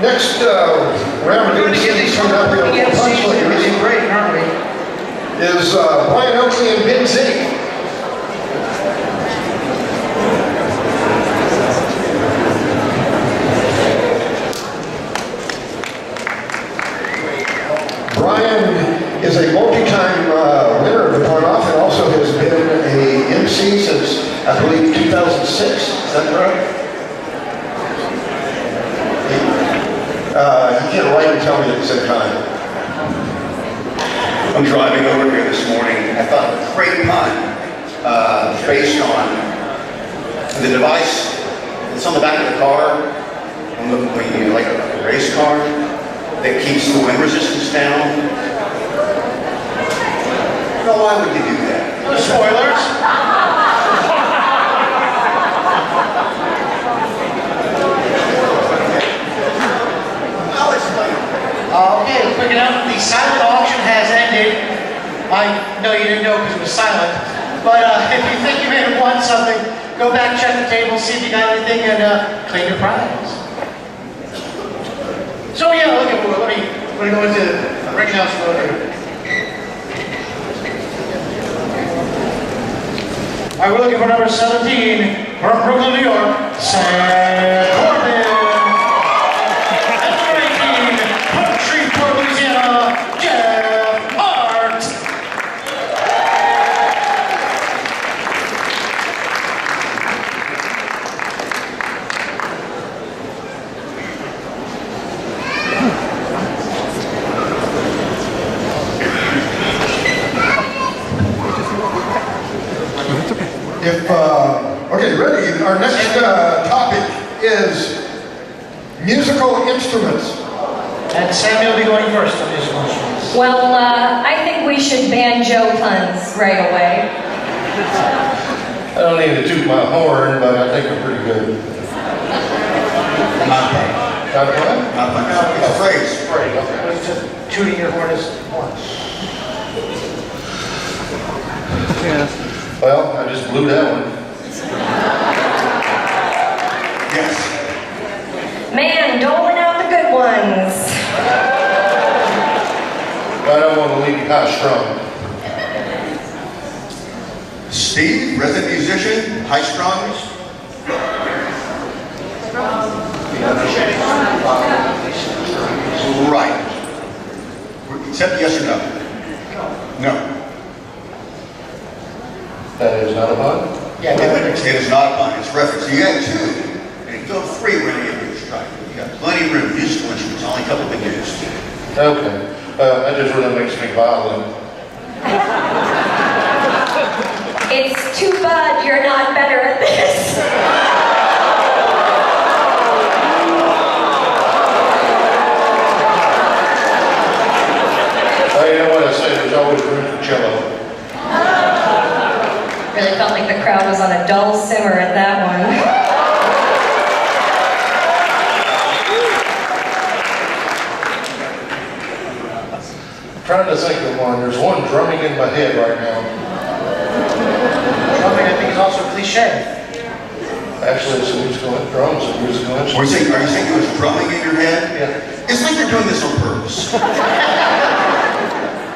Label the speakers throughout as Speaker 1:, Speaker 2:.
Speaker 1: Next round of MCs coming up here for Punslingers
Speaker 2: great, aren't we?
Speaker 1: is Brian Oakley and Ben Zitty. Brian is a multi-time winner of the Pun-Off and also has been a MC since, I believe, 2006. Is that correct? You can't write and tell me at the same time.
Speaker 3: I'm driving over here this morning. I found a great pun based on the device that's on the back of the car, when you like a race car, that keeps the wind resistance down. Well, why would you do that?
Speaker 2: No spoilers. Okay, quick enough. The silent auction has ended. I know you didn't know because it was silent. But if you think you may have won something, go back, check the table, see if you got anything, and claim your prize. So yeah, look at we're going to go into Rickhouse Road here. All right, we're looking for number 17 from Brooklyn, New York, Sam Corbin.
Speaker 1: Okay, ready? Our next topic is musical instruments.
Speaker 2: And Samuel will be going first on musical instruments.
Speaker 4: Well, I think we should banjo puns right away.
Speaker 1: I don't need to toot my horn, but I think they're pretty good.
Speaker 3: Not pun.
Speaker 1: Not what?
Speaker 3: Not pun. It's a phrase.
Speaker 1: Phrase, okay.
Speaker 2: It's just tooting your horn is once.
Speaker 1: Yeah. Well, I just blew that one.
Speaker 3: Yes.
Speaker 4: Man, doling out the good ones.
Speaker 1: I don't want to leave you high strung.
Speaker 3: Steve, resident musician, high strung. Right. Except yes or no? No.
Speaker 1: That is not a pun?
Speaker 2: Yeah,
Speaker 3: It is not a pun, it's reference. You got two, and you go three when you get your strike. You got plenty of room, musical instruments, only a couple been used.
Speaker 1: Okay. That just really makes me violent.
Speaker 4: It's too bad you're not better at this.
Speaker 1: Well, you know what I say, there's always room for cello.
Speaker 4: Really felt like the crowd was on a dull simmer at that one.
Speaker 1: I'm trying to think of one. There's one drumming in my head right now.
Speaker 2: Drumming, I think, is also cliche.
Speaker 1: Actually, it's a musical drums and musical
Speaker 3: Are
Speaker 1: instruments.
Speaker 3: you saying it was drumming in your head?
Speaker 1: Yeah.
Speaker 3: It's like you're doing this on purpose.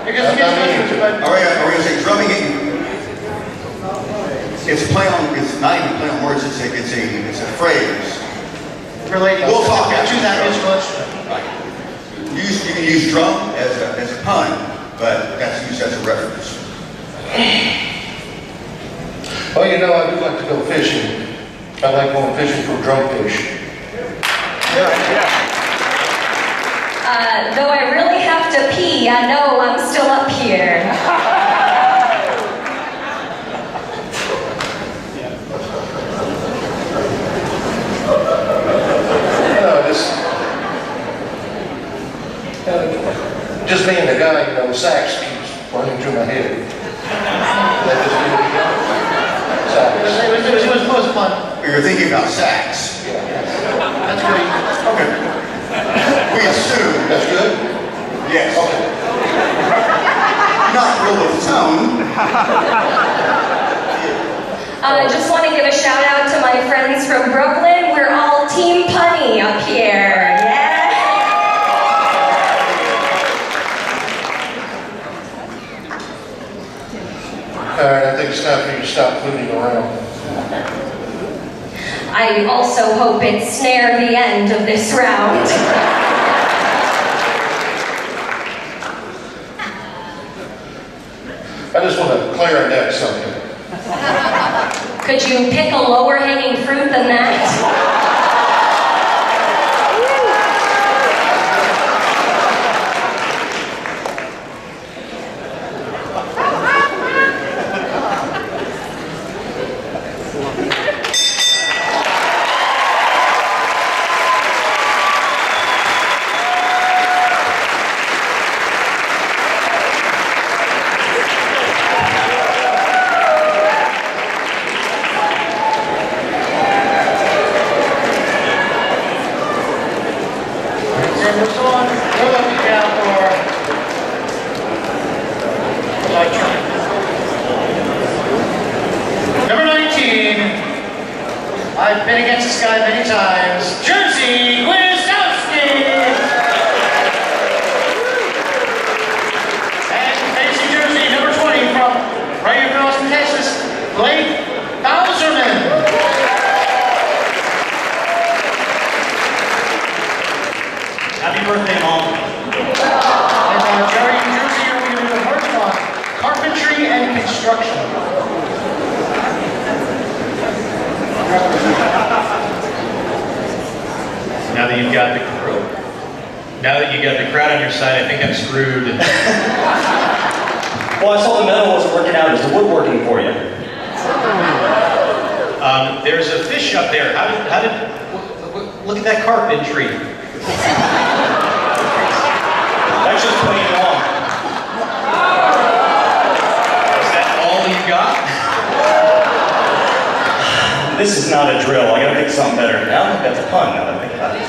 Speaker 2: Because the musical instruments, but
Speaker 3: Are you going to say drumming in? It's play on. It's not even play on words. It's a phrase.
Speaker 2: relating
Speaker 3: We'll talk
Speaker 2: to
Speaker 3: after
Speaker 2: that
Speaker 3: the
Speaker 2: musical
Speaker 3: show.
Speaker 2: instrument.
Speaker 3: Right. You can use drum as a pun, but that's used as a reference.
Speaker 1: Well, you know, I do like to go fishing. I like going fishing for drumfish.
Speaker 4: Though I really have to pee, I know I'm still up here.
Speaker 1: Just being the guy, you know, sax keeps running through my head. That just sax.
Speaker 2: It was fun.
Speaker 3: You're thinking about sax.
Speaker 2: That's great.
Speaker 3: Okay. We assume.
Speaker 1: That's good?
Speaker 3: Yes.
Speaker 1: Okay.
Speaker 3: Not real with tone.
Speaker 4: I just want to give a shout out to my friends from Brooklyn. We're all Team Punny up here. Yeah.
Speaker 1: think it's time for you to stop fooling around.
Speaker 4: I also hope it's snare the end of this round.
Speaker 1: I just want to clarinet something.
Speaker 4: Could you pick a lower hanging fruit than that?
Speaker 2: Number 19. I've been against this guy many times. Jersey Wisnowski! And facing Jersey, number 20 from right across from Texas, Blake Bowserman.
Speaker 3: Happy birthday, Mom.
Speaker 2: And Jerry, New Jersey, you're going to do a merge on carpentry and construction.
Speaker 5: Now that you've got the crowd on your side, I think I'm screwed.
Speaker 6: Well, I saw the metal wasn't working out. Is the wood working for you?
Speaker 5: There's a fish up there. Look at that carpentry.
Speaker 6: That's just plain wrong.
Speaker 5: Is that all you got?
Speaker 6: This is not a drill. I gotta think of something better. I don't think that's a pun now that I think about it.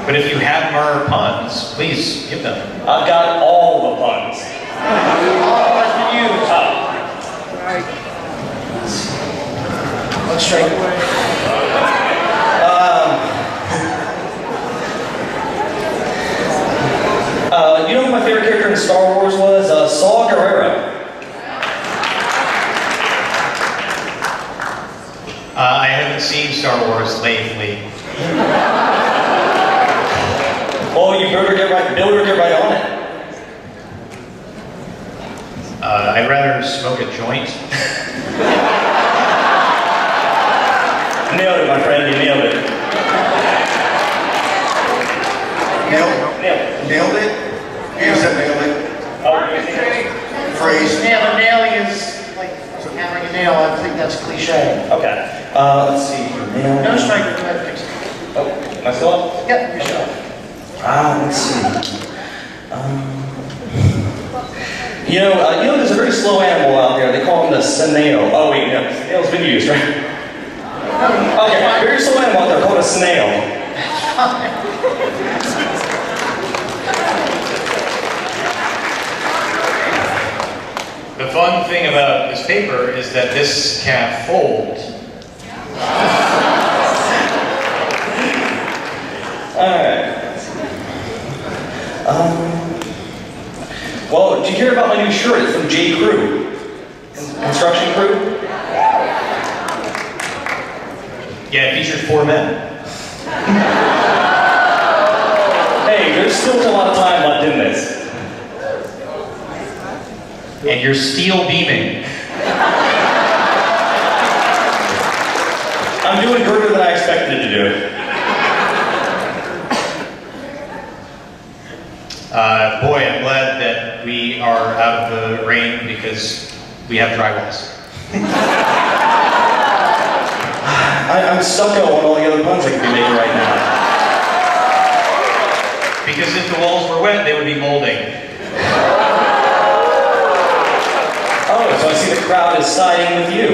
Speaker 5: But if you have more puns, please give them.
Speaker 6: I've got all the puns.
Speaker 2: Let's straight.
Speaker 6: You know who my favorite character in Star Wars was? Saw Gerrera.
Speaker 5: I haven't seen Star Wars lately.
Speaker 6: Oh, you better get right on it.
Speaker 5: I'd rather smoke a joint.
Speaker 6: Nailed it, my friend. You nailed it.
Speaker 3: Nailed it? You said nailed it? Phrase.
Speaker 2: Yeah, but nailing is like hammering a nail. I think that's cliche.
Speaker 6: Okay. Let's see. Nailed.
Speaker 2: No striker, go ahead and fix it.
Speaker 6: Oh, am I still up?
Speaker 2: Yep, you're still.
Speaker 6: Let's see. You know, there's a very slow animal out there. They call him the snail. Oh wait, no, snail's been used, right? Okay, very slow animal out there called a snail.
Speaker 5: The fun thing about this paper is that this can fold.
Speaker 6: Alright. Well, did you hear about my new shirt? It's from J. Crew. Construction Crew?
Speaker 5: Yeah, it features 4 men.
Speaker 6: Hey, there's still a lot of time left in this.
Speaker 5: And you're steel beaming.
Speaker 6: I'm doing greater than I expected to do it.
Speaker 5: Boy, I'm glad that we are out of the rain because we have dry walls.
Speaker 6: I'm stucco on all the other puns I could be making right now.
Speaker 5: Because if the walls were wet, they would be molding.
Speaker 6: Oh, so I see the crowd is siding with you.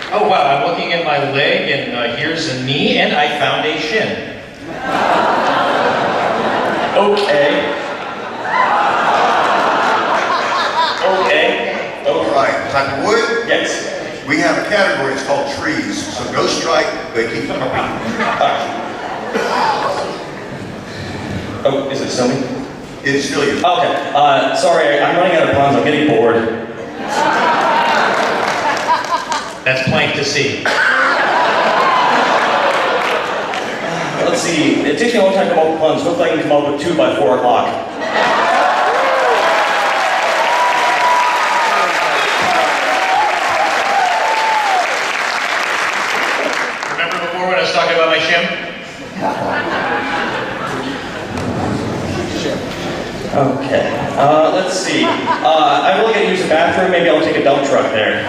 Speaker 5: Oh wow, I'm looking at my leg and here's a knee and I found a shin.
Speaker 6: Okay.
Speaker 3: All right, type of wood?
Speaker 6: Yes.
Speaker 3: We have a category, it's called trees. So go strike, but keep them up.
Speaker 6: Oh, is it still me?
Speaker 3: It's still you.
Speaker 6: Okay, sorry, I'm running out of puns. I'm getting bored.
Speaker 5: That's plain to see.
Speaker 6: Let's see, it takes me a long time to come up with puns. Hopefully I can come up with 2 by 4 o'clock.
Speaker 5: Remember before when I was talking about my shim?
Speaker 6: Okay, let's see. I really gotta use the bathroom. Maybe I'll take a dump truck there.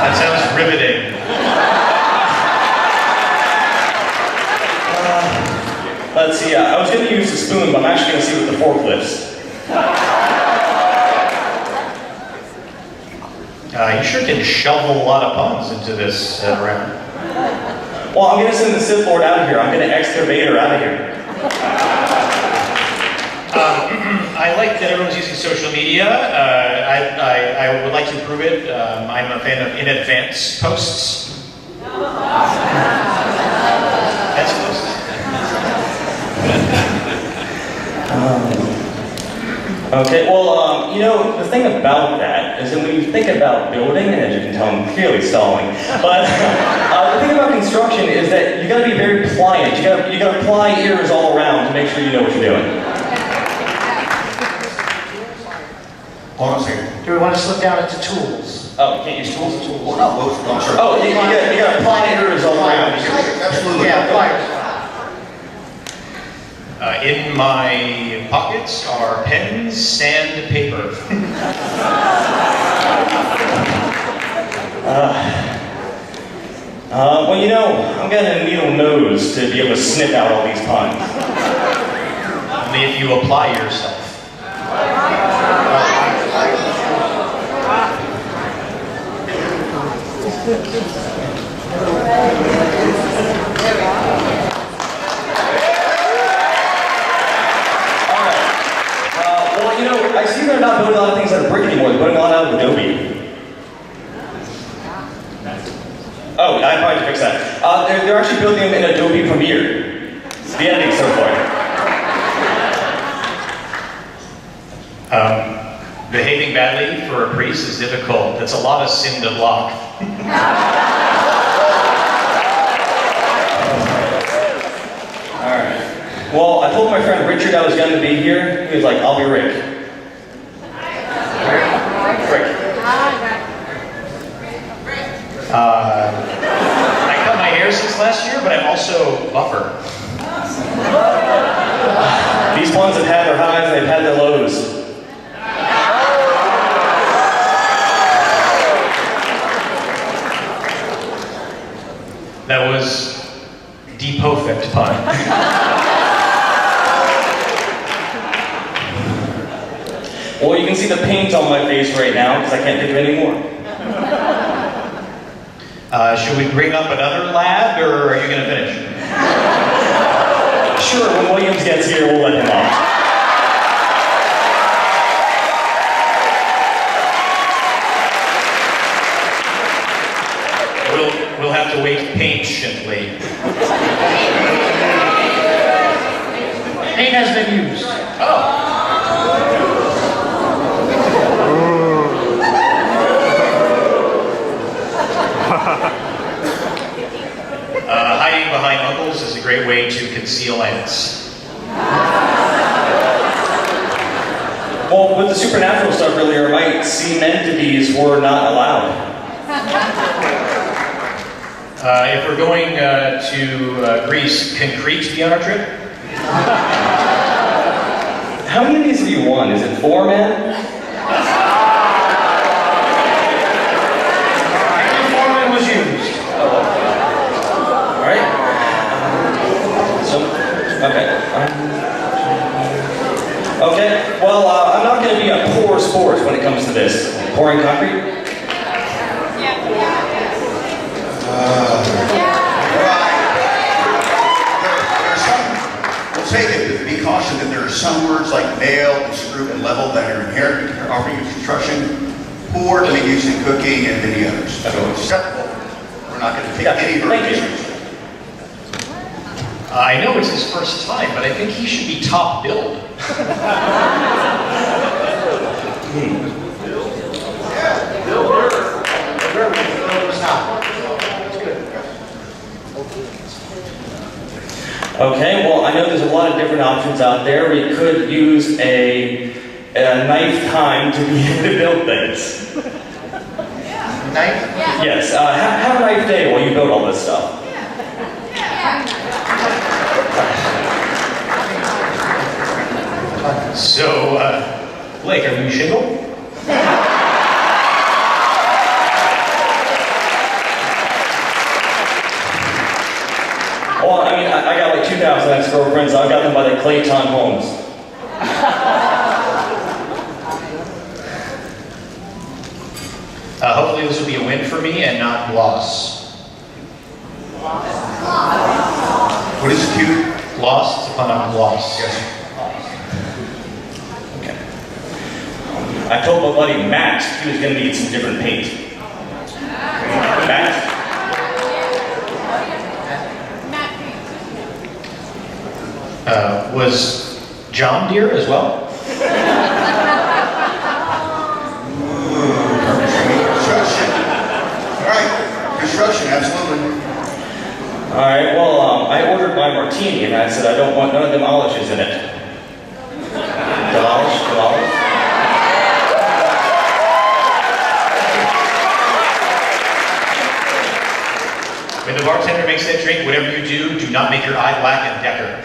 Speaker 5: That sounds riveting.
Speaker 6: Let's see, I was gonna use the spoon, but I'm actually gonna see with the forklifts.
Speaker 5: You sure can shovel a lot of puns into this round.
Speaker 6: Well, I'm gonna send the Sith Lord out of here. I'm gonna excavate her out of here.
Speaker 5: I like that everyone's using social media. I would like to improve it. I'm a fan of in advance posts. That's posts.
Speaker 6: Okay, well, you know, the thing about that is that when you think about building, and as you can tell, I'm clearly stalling, but the thing about construction is that you gotta be very pliant. You gotta ply ears all around to make sure you know what you're doing.
Speaker 3: Hold on a second.
Speaker 2: Do we want to slip down into tools?
Speaker 6: Oh, you can't use tools?
Speaker 3: Well, no, both. I'm sorry.
Speaker 6: Oh, you gotta ply ears all around.
Speaker 3: Absolutely.
Speaker 2: Yeah, pliers.
Speaker 5: In my pockets are pens, sandpaper.
Speaker 6: Well, you know, I'm getting a needle nose to be able to sniff out all these puns.
Speaker 5: Only if you apply yourself.
Speaker 6: Well, you know, I see they're not building a lot of things out of brick anymore. They're building a lot out of Adobe. Oh, I probably have to fix that. They're actually building them in Adobe Premiere. The editing software.
Speaker 5: Behaving badly for a priest is difficult. That's a lot of sin to block.
Speaker 6: Alright. Well, I told my friend Richard I was going to be here. He was like, I'll be Rick. Rick.
Speaker 5: I cut my hair since last year, but I'm also buffer.
Speaker 6: These ones have had their highs and they've had their lows.
Speaker 5: That was the perfect pun.
Speaker 6: Well, you can see the paint on my face right now because I can't think of any more.
Speaker 5: Should we bring up another lad, or are you going to finish?
Speaker 6: Sure, when Williams gets here, we'll let him off.
Speaker 5: We'll have to wait patiently.
Speaker 2: Paint has been used.
Speaker 5: Hiding behind uncles is a great way to conceal ants.
Speaker 6: Well, with the supernatural stuff earlier, my seem entities were not allowed.
Speaker 5: If we're going to Greece, can Crete be on our trip?
Speaker 6: How many of these have you won? Is it 4, man?
Speaker 2: Foreman was used.
Speaker 6: Alright. So, okay. Okay, well, I'm not going to be a poor sport when it comes to this. Pouring concrete?
Speaker 3: Be cautioned that there are some words like nail and screw and level that are inherent in offering of construction, poor to be used in cooking and many others. So acceptable. We're not going to take any
Speaker 6: Thank you.
Speaker 3: versions.
Speaker 5: I know it's his first time, but I think he should be top billed.
Speaker 6: Okay, well, I know there's a lot of different options out there. We could use a knife time to be able to build things.
Speaker 2: Knife?
Speaker 6: Yes, have a knife day while you build all this stuff.
Speaker 5: So, Blake, are you shingle?
Speaker 6: Well, I mean, I got like 2,000 ex-girlfriends. I got them by the Clayton homes.
Speaker 5: Hopefully this will be a win for me and not loss.
Speaker 3: What is cute?
Speaker 5: Loss? It's a pun on loss.
Speaker 3: Yes.
Speaker 6: Okay. I told my buddy Max he was going to need some different paint. Max?
Speaker 5: Was John Deere as well?
Speaker 3: Construction. All right. Construction, absolutely.
Speaker 6: Alright, well, I ordered my martini and I said I don't want none of them demolishes in it. Demolish?
Speaker 5: When the bartender makes that drink, whatever you do not make your eye black and Decker.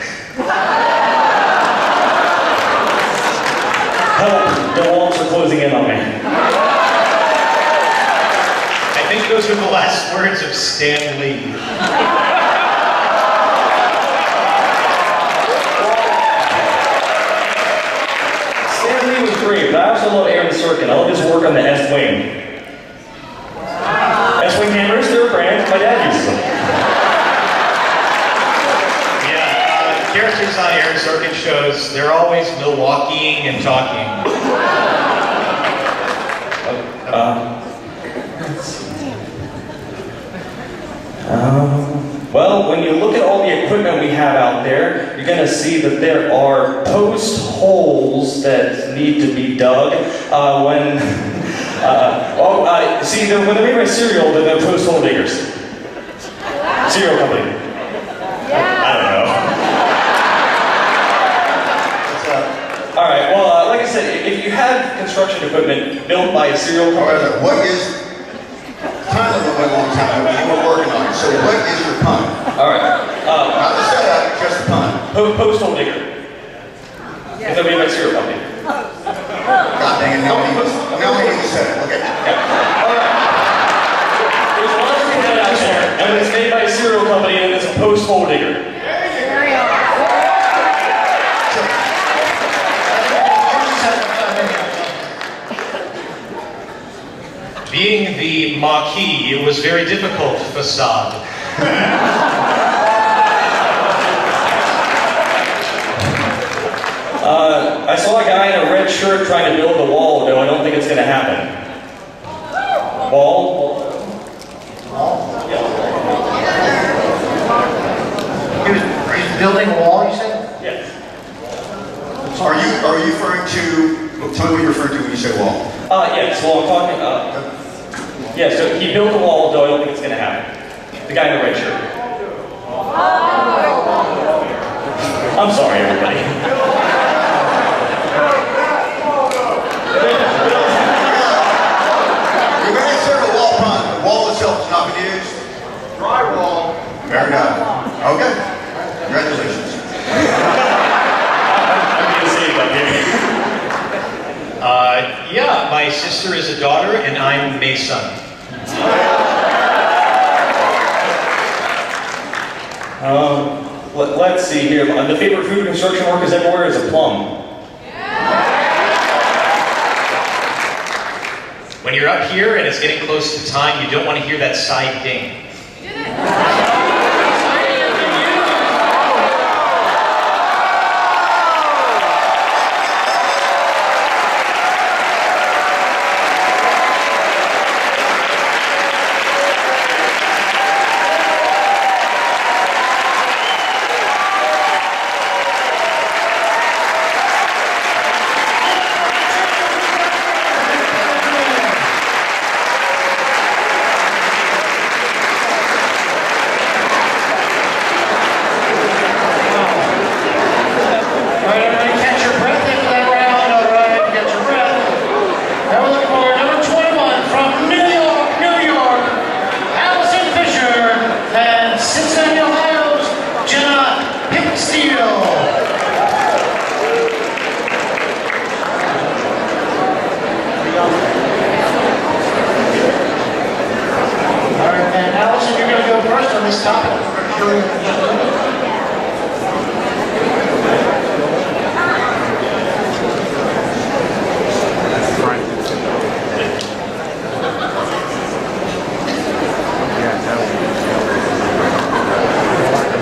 Speaker 6: Help, the walls are closing in on me.
Speaker 5: I think those were the last words of Stan Lee.
Speaker 6: Stan Lee was great, but I also love Aaron Sorkin. I love his work on the S-Wing. S-Wing hammers, they're a brand. My dad uses them.
Speaker 5: Yeah, characters on Aaron Sorkin shows, they're always Milwaukeeing and talking.
Speaker 6: Well, when you look at all the equipment we have out there, you're going to see that there are post holes that need to be dug. When they make my cereal, they're post hole diggers. Cereal company. I don't know. All right. Well, like I said, if you have construction equipment built by a cereal company,
Speaker 3: However, what is time limit went a long time ago, you were working on it. So what is your pun?
Speaker 6: all right.
Speaker 3: Not the setup, just the pun.
Speaker 6: Post hole digger. Because they're made by cereal company.
Speaker 3: God dang it, now we need to set it. Okay.
Speaker 6: There's one other thing out there, and it's made by a cereal company, and it's a post hole digger.
Speaker 5: Being the Maquis, it was very difficult facade.
Speaker 6: I saw a guy in a red shirt trying to build a wall, though I don't think it's going to happen. Wall?
Speaker 2: Are you building a wall, you said?
Speaker 6: Yes.
Speaker 3: Are you referring to, tell me what you're referring to when you say wall?
Speaker 6: Yes, well, I'm talking, yeah, so he built a wall, though I don't think it's going to happen. The guy in the red shirt. I'm sorry, everybody.
Speaker 3: You're going to insert a wall pun. The wall itself is not going to be used. Drywall. Fair enough. Okay. Congratulations.
Speaker 6: I'm going to say it up here.
Speaker 5: Yeah, my sister is a daughter and I'm Mason.
Speaker 6: Let's see here. The favorite food in construction work is everywhere is a plum.
Speaker 5: When you're up here and it's getting close to time, you don't want to hear that side ding.
Speaker 2: this topic.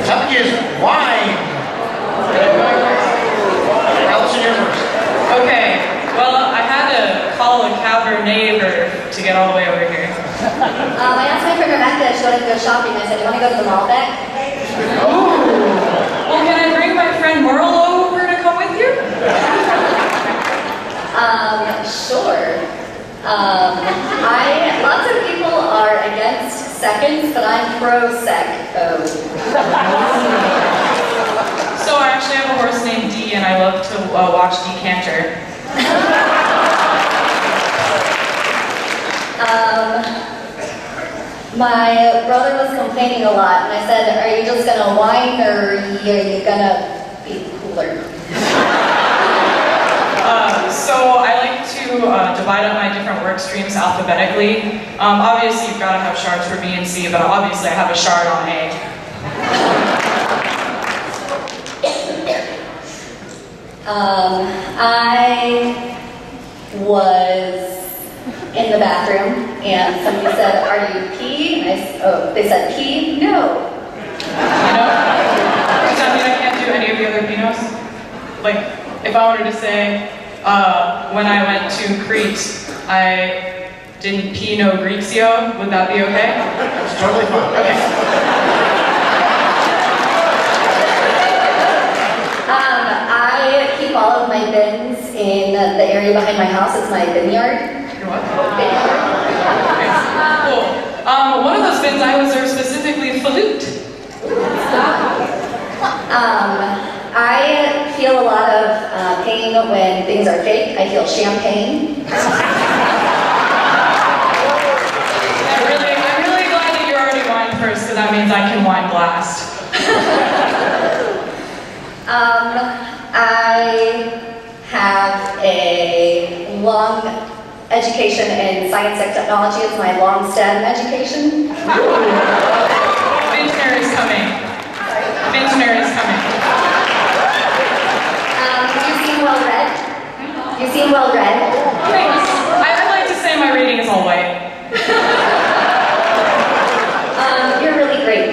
Speaker 2: Topic is wine. Allison, you're first.
Speaker 7: Okay, well, I had to call a Cabernet to get all the way over here.
Speaker 8: I asked my friend Rebecca if she wanted to go shopping. I said, "You want to go to the mall, Beck?"
Speaker 7: Well, can I bring my friend Merle over to come with you?
Speaker 8: Sure. Lots of people are against seconds, but I'm pro-sec.
Speaker 7: So I actually have a horse named D, and I love to watch Decanter.
Speaker 8: My brother was complaining a lot, and I said, "Are you just gonna whine, or are you gonna be cooler?"
Speaker 7: So I like to divide up my different work streams alphabetically. Obviously, you've got to have shards for B and C, but obviously I have a shard on A.
Speaker 8: I was in the bathroom, and somebody said, "Are you pee?" They said, "Pee? No."
Speaker 7: Pinot? Does that mean I can't do any of the other Pinots? Like, if I wanted to say, when I went to Crete, I didn't Pinot Grigio, would that be okay?
Speaker 2: It's totally fine.
Speaker 7: Okay.
Speaker 8: I keep all of my bins in the area behind my house. It's my bin yard.
Speaker 7: Your what?
Speaker 8: Bin yard.
Speaker 7: Cool. One of those bins I reserved specifically for loot.
Speaker 8: I feel a lot of pain when things are fake. I feel champagne.
Speaker 7: I'm really glad that you're already wine first, because that means I can wine last.
Speaker 8: I have a long education in science and technology. It's my long STEM education.
Speaker 7: Vintner is coming. Vintner is coming.
Speaker 8: You seem well read. You seem well read.
Speaker 7: Thanks. I'd like to say my reading is all white.
Speaker 8: You're really great.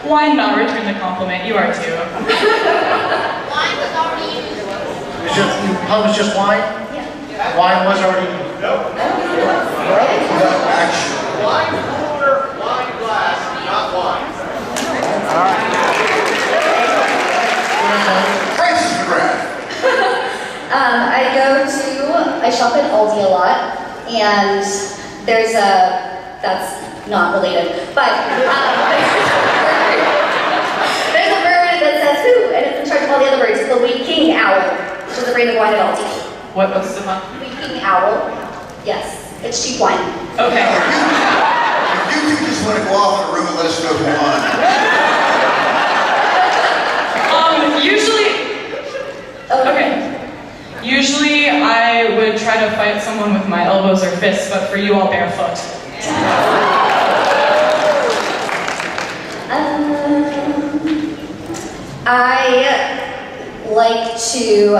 Speaker 7: Why not return the compliment? You are too.
Speaker 2: Wine was already used. It was just wine?
Speaker 8: Yeah.
Speaker 2: Wine was already used.
Speaker 1: No, actually.
Speaker 9: Wine cooler, wine glass, not wine.
Speaker 1: Francis McGrath.
Speaker 8: I shop at Aldi a lot, and that's not related, but there's a bird that says who, and it's in charge of all the other birds, the King Owl, which is a brand of wine at Aldi.
Speaker 7: What's the fun?
Speaker 8: King Owl, yes, it's cheap wine.
Speaker 7: Okay.
Speaker 3: You two just want to go off in a room and let us know who won.
Speaker 7: Usually I would try to fight someone with my elbows or fists, but for you, I'll barefoot.
Speaker 8: I like to do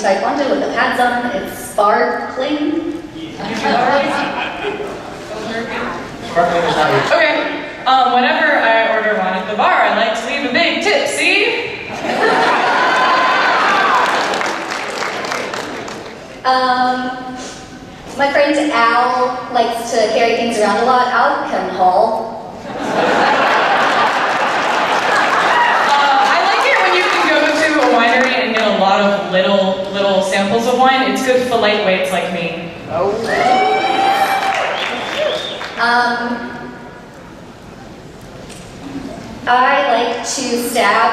Speaker 8: taekwondo with the pads on. It's sparkling.
Speaker 2: Sparkling is not used.
Speaker 7: Okay. Whenever I order wine at the bar, I like to leave a big tip, see?
Speaker 8: My friend Al likes to carry things around a lot. Al can haul.
Speaker 7: I like it when you can go to a winery and get a lot of little samples of wine. It's good for lightweights like me.
Speaker 8: I like to stab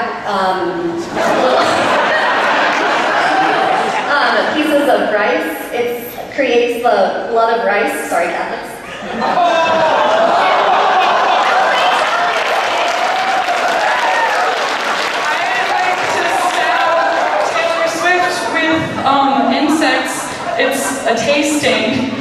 Speaker 8: pieces of rice. It creates the blood of rice. Sorry, Catholics.
Speaker 7: With insects, it's a tasting.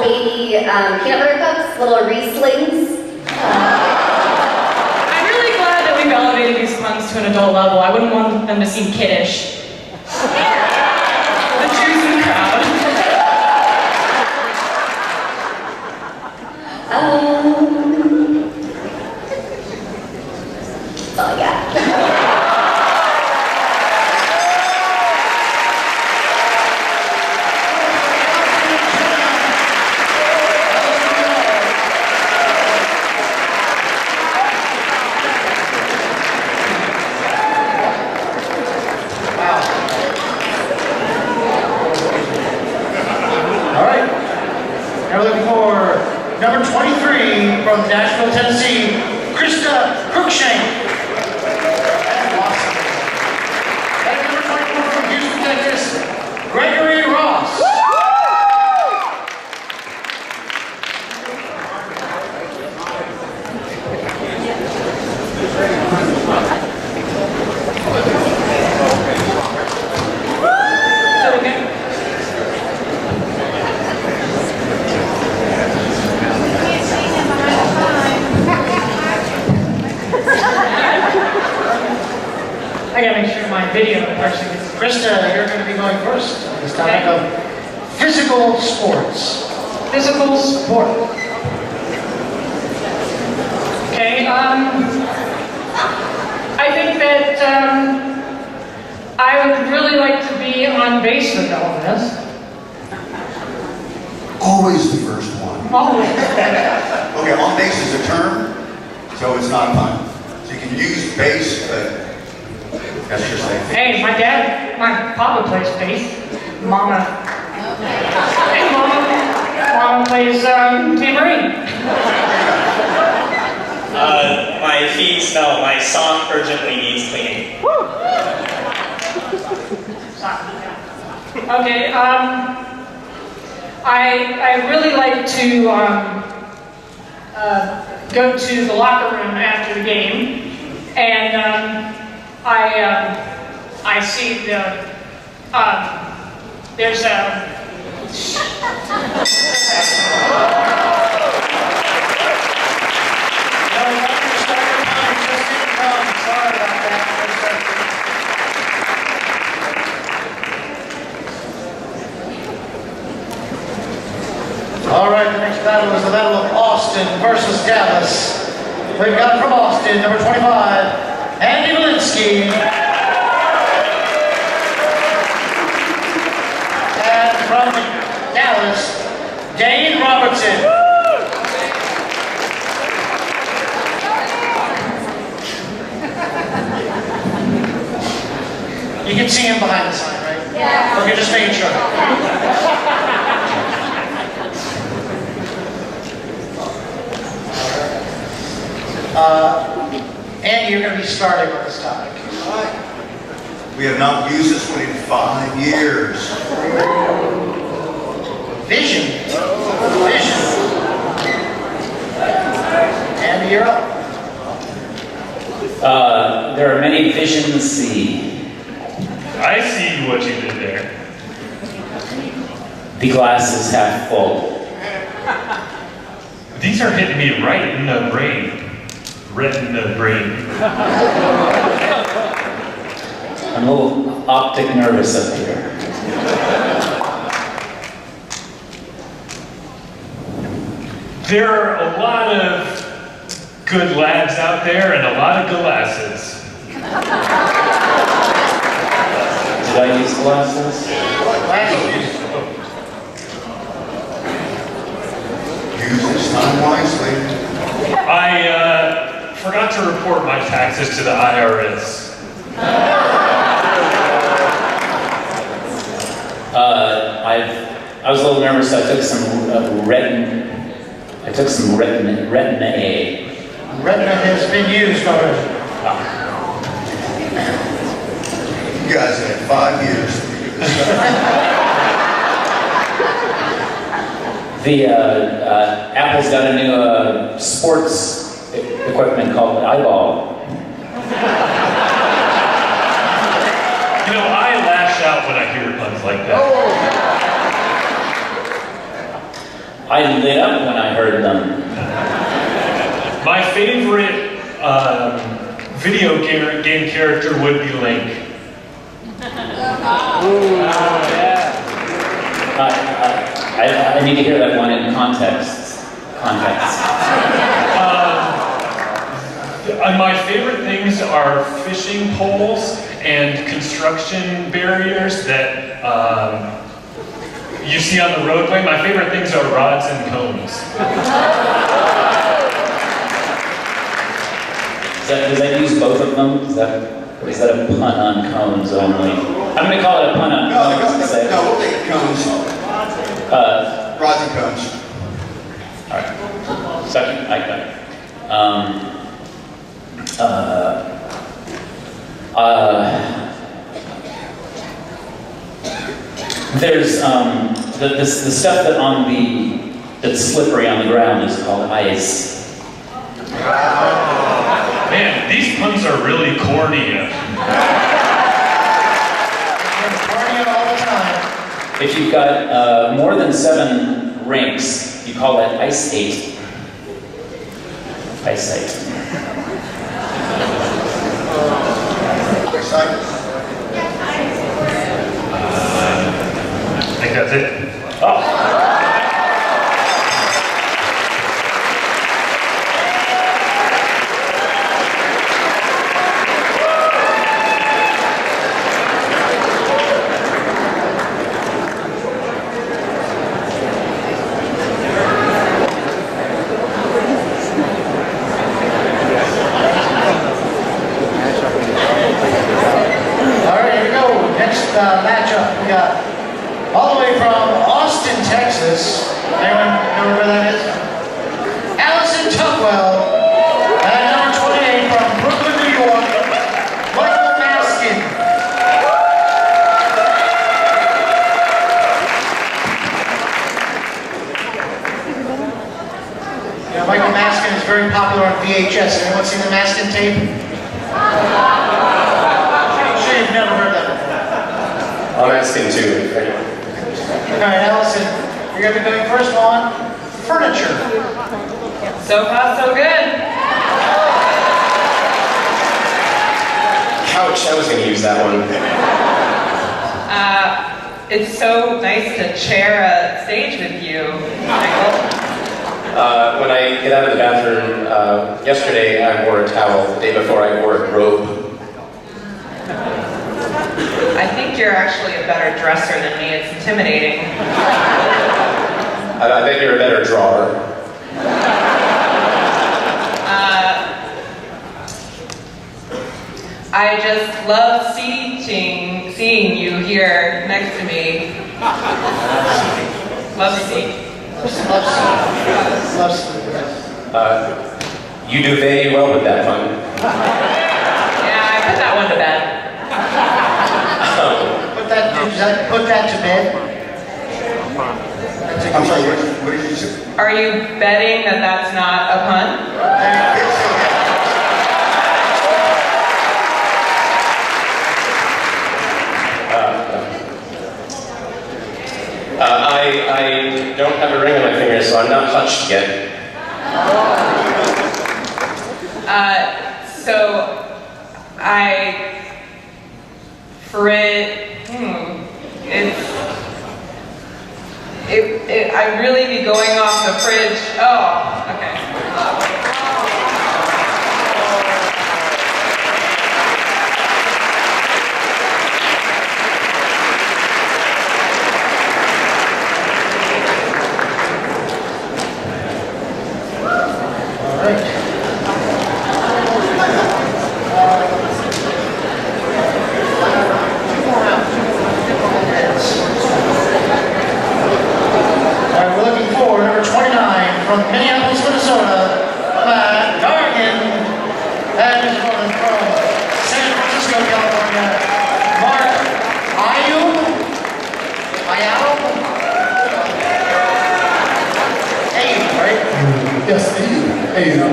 Speaker 8: baby peanut butter cups, little Rieslings.
Speaker 7: I'm really glad that we've elevated these puns to an adult level. I wouldn't want them to seem kiddish. The choosing crowd.
Speaker 8: That's all I got.
Speaker 2: Now we're looking for number 23 from Nashville, Tennessee, Krista Cruikshank. Awesome. And number 24 from Houston, Texas, Gregory Ross.
Speaker 7: I gotta make sure my video actually gets.
Speaker 2: Krista, you're going to be going first on this topic of physical sports.
Speaker 7: Physical sport. Okay, I think that I would really like to be on base with Elvis.
Speaker 3: Always the first one.
Speaker 7: Always.
Speaker 3: Okay, on base is a term, so it's not a pun. So you can use base, but that's just like.
Speaker 7: Hey, my papa plays bass. Mama. Hey, Mama plays tambourine.
Speaker 10: My feet smell. My sock urgently needs cleaning.
Speaker 7: Okay, I really like to go to the locker room after the game, and I see there's a.
Speaker 2: Sorry about that. All right, the next battle is the Battle of Austin versus Dallas. We've got from Austin, number 25, Andy Walensky. And from Dallas, Dane Robertson. You can see him behind the sign, right?
Speaker 8: Yeah.
Speaker 2: Okay, just making sure. Andy, you're going to be starting on this topic.
Speaker 3: We have not used this one in 5 years.
Speaker 2: Vision. Vision. Andy, you're up.
Speaker 11: There are many visions to see.
Speaker 12: I see what you did there.
Speaker 11: The glass is half full.
Speaker 12: These are hitting me right in the brain. Retina brain.
Speaker 11: I'm a little optic nervous up here.
Speaker 12: There are a lot of good lads out there and a lot of glasses.
Speaker 11: Did I use glasses?
Speaker 3: Use this time wisely.
Speaker 12: I forgot to report my taxes to the IRS.
Speaker 11: I was a little nervous. So I took some retin A.
Speaker 2: Retina has been used already.
Speaker 3: You guys had 5 years to figure this out.
Speaker 11: The Apple's got a new sports equipment called Eyeball.
Speaker 12: You know, I lash out when I hear puns like that.
Speaker 11: I lit up when I heard them.
Speaker 12: My favorite video game character would be Link.
Speaker 11: I need to hear that one in context.
Speaker 12: My favorite things are fishing poles and construction barriers that you see on the roadway. My favorite things are rods and cones.
Speaker 11: Does that use both of them? Is that a pun on cones only? I'm going to call it a pun on cones.
Speaker 3: No, we'll take cones. Rods and cones.
Speaker 11: All right. Second, I got it. There's the stuff that's slippery on the ground is called ice.
Speaker 12: Man, these puns are really corny.
Speaker 11: If you've got more than 7 rinks, you call that ice skate. Ice skate.
Speaker 12: I think that's it.
Speaker 11: Oh.
Speaker 2: Matchup. We got all the way from Austin, Texas. Anyone know where that is? Allison Tugwell. And number 28 from Brooklyn, New York, Michael Maskin. Yeah, Michael Maskin is very popular on VHS. Anyone seen the Maskin tape? I'm sure you've never heard that before.
Speaker 13: I'm asking too.
Speaker 2: All right, Allison, you're going to be going first on furniture.
Speaker 7: So far, so good.
Speaker 13: Couch, I was going to use that one.
Speaker 7: It's so nice to share a stage with you, Michael.
Speaker 13: When I get out of the bathroom, yesterday I wore a towel. The day before I wore a robe.
Speaker 7: I think you're actually a better dresser than me. It's intimidating.
Speaker 13: I bet you're a better drawer.
Speaker 7: I just love seeing you here next to me. Love seeing.
Speaker 13: You do very well with that one.
Speaker 7: Yeah, I put that one to bed.
Speaker 2: Put that to bed.
Speaker 3: I'm sorry, what did you say?
Speaker 7: Are you betting that that's not a pun?
Speaker 13: I don't have a ring on my finger, so I'm not touched yet.
Speaker 7: I'd really be going off the fridge. Oh, okay.
Speaker 2: From Minneapolis, Minnesota, Matt Gargan, and his opponent from San Francisco, California, Mark Ayub. Right?
Speaker 1: Yes, Ayub,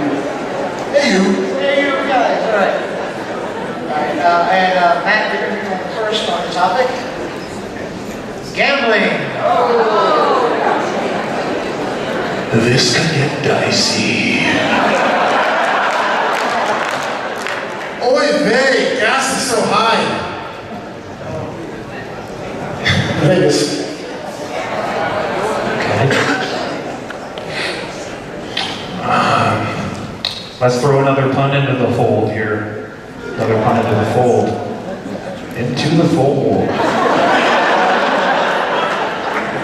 Speaker 2: guys, all right. And Matt, you're going to be going first on the topic. Gambling.
Speaker 5: This could get dicey.
Speaker 1: Oy vey, gas is so high. Vegas.
Speaker 12: Let's throw another pun into the fold here. Another pun into the fold. Into the fold.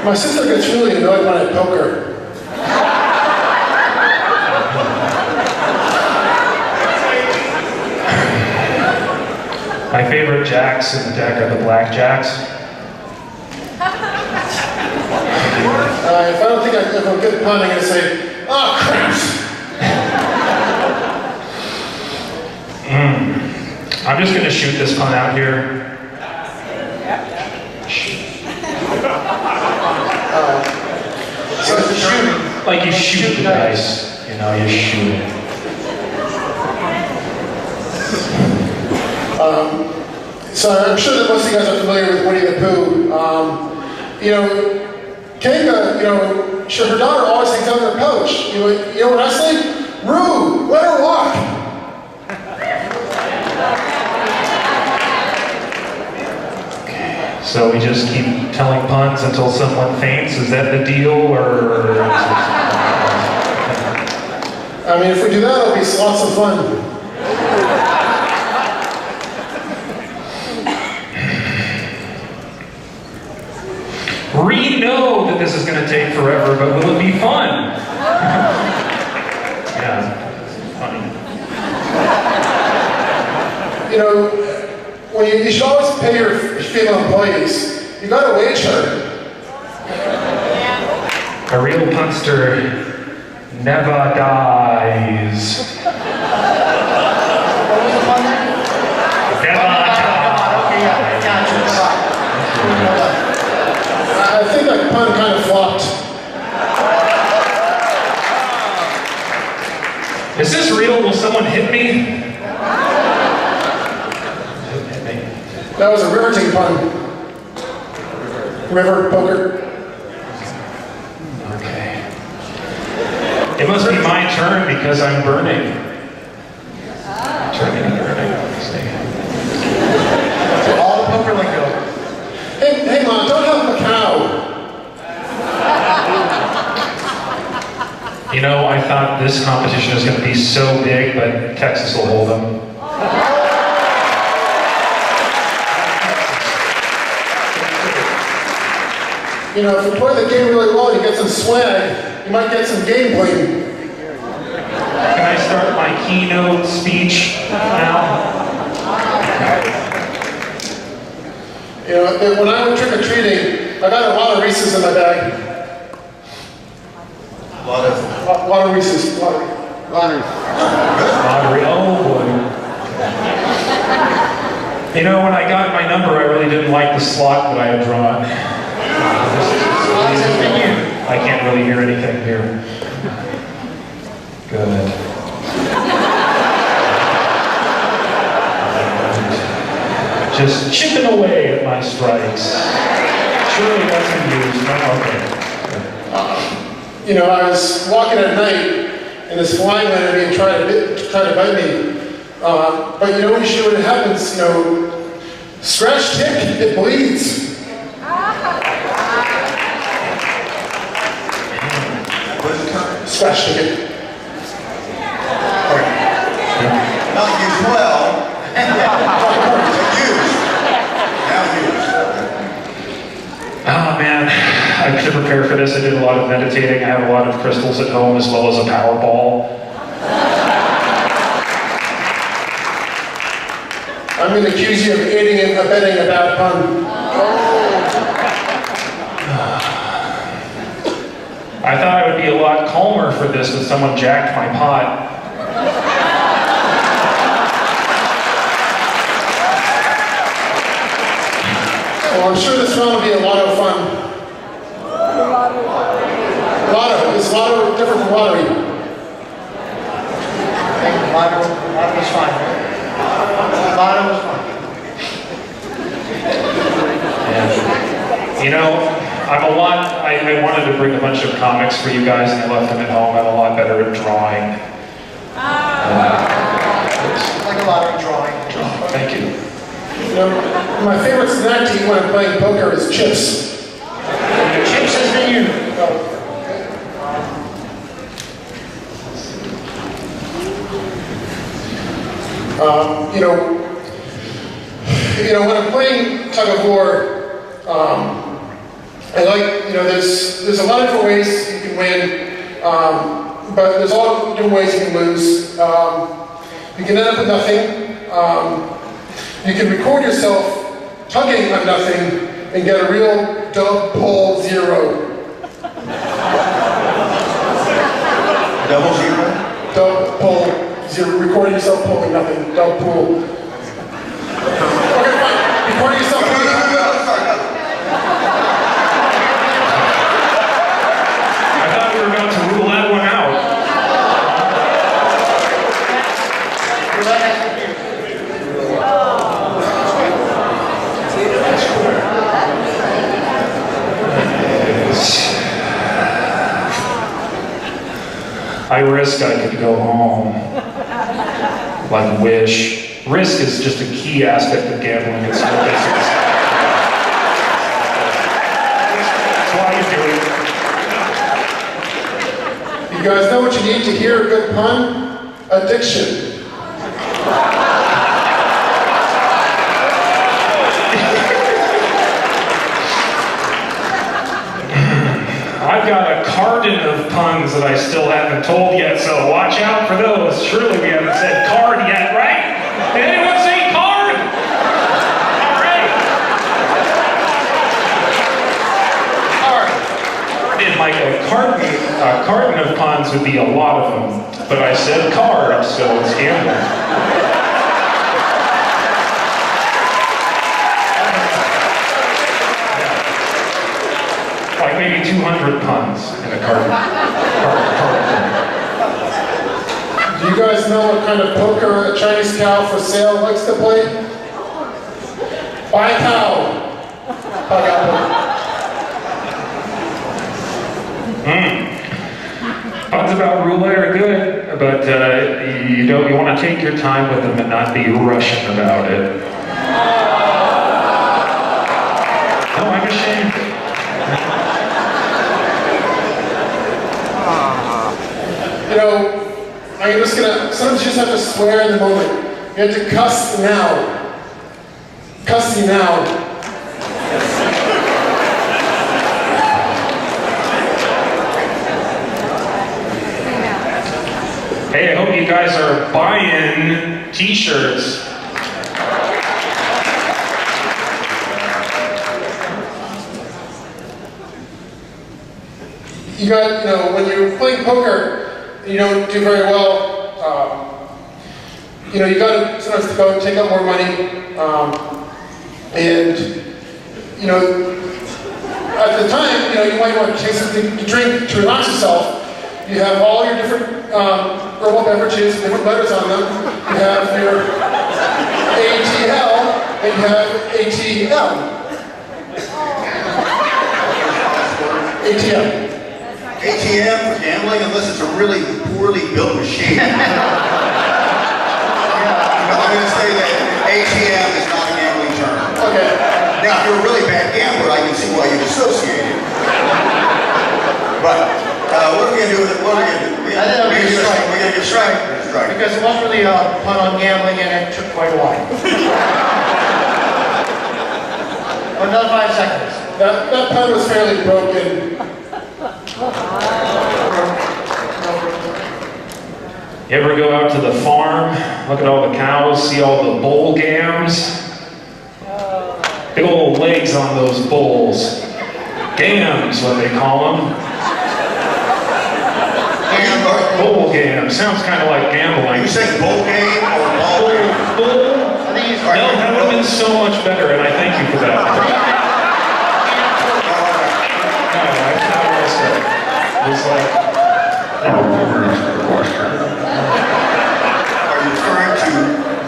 Speaker 1: My sister gets really annoyed when I poke her.
Speaker 12: My favorite jacks in the deck are the black jacks.
Speaker 1: If I don't think I have a good pun, I'm going to say, oh, crap.
Speaker 12: I'm just going to shoot this pun out here.
Speaker 2: So it's shooting.
Speaker 12: Like you shoot the dice. You know, you shoot it.
Speaker 1: So I'm sure that most of you guys are familiar with Winnie the Pooh. You know, Kanga, you know, her daughter always hangs out in her pouch. You know what I say? Roo, let her walk.
Speaker 12: So we just keep telling puns until someone faints? Is that the deal, or?
Speaker 1: I mean, if we do that, it'll be lots of fun.
Speaker 12: We know that this is going to take forever, but will it be fun? Yeah, funny.
Speaker 1: You know, when you should always pay your female employees. You gotta wage her.
Speaker 12: A real punster never dies.
Speaker 2: What was the pun there?
Speaker 12: Never dies.
Speaker 2: Okay, yeah, gotcha.
Speaker 1: I think that pun kind of flopped.
Speaker 12: Is this real? Will someone hit me?
Speaker 1: That was a riveting pun. River poker.
Speaker 12: Okay. It must be my turn because I'm burning. Turning and burning.
Speaker 2: All the poker lingo.
Speaker 1: Hey, Mom, don't have a cow.
Speaker 12: You know, I thought this competition was going to be so big, but Texas will hold them.
Speaker 1: You know, if you play the game really well and you get some swag, you might get some game bling.
Speaker 12: Can I start my keynote speech now?
Speaker 1: You know, when I went trick-or-treating, I got a lot of Reese's in my bag.
Speaker 3: A lot of
Speaker 1: Reese's. Lottery.
Speaker 12: Lottery, oh boy. You know, when I got my number, I really didn't like the slot that I had drawn. I can't really hear anything here. Good. Just chipping away at my strikes. Surely that's amused. Okay.
Speaker 1: You know, I was walking at night, and this fly went at me and tried to bite me. But you know usually when it happens, you know, scratch tick, it bleeds. Scratch ticket.
Speaker 3: Not used well. Used. Now used.
Speaker 12: Oh man, I should prepare for this. I did a lot of meditating. I have a lot of crystals at home as well as a Powerball.
Speaker 1: I'm going to accuse you of aiding and abetting a bad pun.
Speaker 12: I thought I would be a lot calmer for this when someone jacked my pot.
Speaker 1: Well, I'm sure this round will be a lot of fun. Lotto. Is lotto different from lottery?
Speaker 2: I think Lotto was fine. Lotto was fine.
Speaker 12: Yeah. You know, I wanted to bring a bunch of comics for you guys, and I left them at home. I'm a lot better at drawing.
Speaker 2: Like a lot of drawing.
Speaker 12: Thank you.
Speaker 1: You know, my favorite snack to eat when I'm playing poker is chips.
Speaker 2: Chips has been you.
Speaker 1: When I'm playing tug of war, I like, there's a lot of different ways you can win, but there's a lot of different ways you can lose. You can end up with nothing. You can record yourself tugging on nothing and get a real dub pull 0.
Speaker 3: Double zero?
Speaker 1: Dub pull 0. Recording yourself pulling nothing. Dub pull. Okay, fine. Recording yourself pulling nothing.
Speaker 12: I thought we were about to rule that one out. I risk I could go home. Like wish. Risk is just a key aspect of gambling. It's not that's why you do it.
Speaker 1: You guys know what you need to hear a good pun? Addiction.
Speaker 12: I've got a carton of puns that I still haven't told yet, so watch out for those. Surely we haven't said card yet, right? Did anyone say card? All right. Card. And like a carton of puns would be a lot of them, but I said card, so it's gambling. Like maybe 200 puns in a carton.
Speaker 1: Do you guys know what kind of poker a Chinese cow for sale likes to play? Buy cow.
Speaker 12: Puns about roulette are good, but you want to take your time with them and not be rushing about it. No, I'm ashamed.
Speaker 1: I'm just gonna, sometimes you just have to swear in the moment. You have to cuss now. Cussy now.
Speaker 12: Hey, I hope you guys are buying t-shirts.
Speaker 1: You got, when you're playing poker, you don't do very well, you got to sometimes go and take out more money, and, at the time, you might want to take something to drink to relax yourself. You have all your different herbal beverages, different letters on them. You have your ATL, and you have ATL. ATM.
Speaker 3: ATM for gambling, unless it's a really poorly built machine. I'm going to say that ATM is not a gambling term.
Speaker 1: Okay.
Speaker 3: Now, if you're a really bad gambler, I can see why you'd associate it. But, what are we going to do with it? What are we going to do? We're going to get strike.
Speaker 2: Because it wasn't really a pun on gambling, and it took quite a while. Another 5 seconds.
Speaker 1: That pun was fairly broken.
Speaker 12: You ever go out to the farm, look at all the cows, see all the bull gams? Big old legs on those bulls. Gams, what they call them. Bull game. Sounds kind of like gambling.
Speaker 3: You say bull game or ball game?
Speaker 12: Bull? No, that would have been so much better, and I thank you for that. No, that's not what I said. It's like...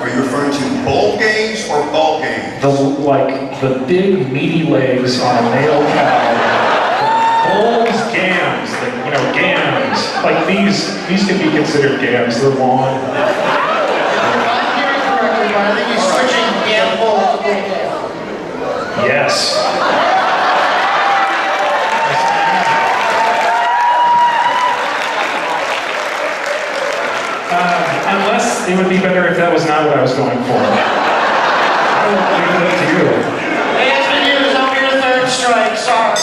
Speaker 3: Are you referring to bull games or ball games?
Speaker 12: The big meaty legs on a male cow. Bulls, gams, gams. Like these can be considered gams. They're long.
Speaker 2: I'm hearing correctly, but I think he's switching gam bull to bull gam.
Speaker 12: Yes. Unless it would be better if that was not what I was going for. I will leave it up to you.
Speaker 2: It's been used over your third strike, sorry.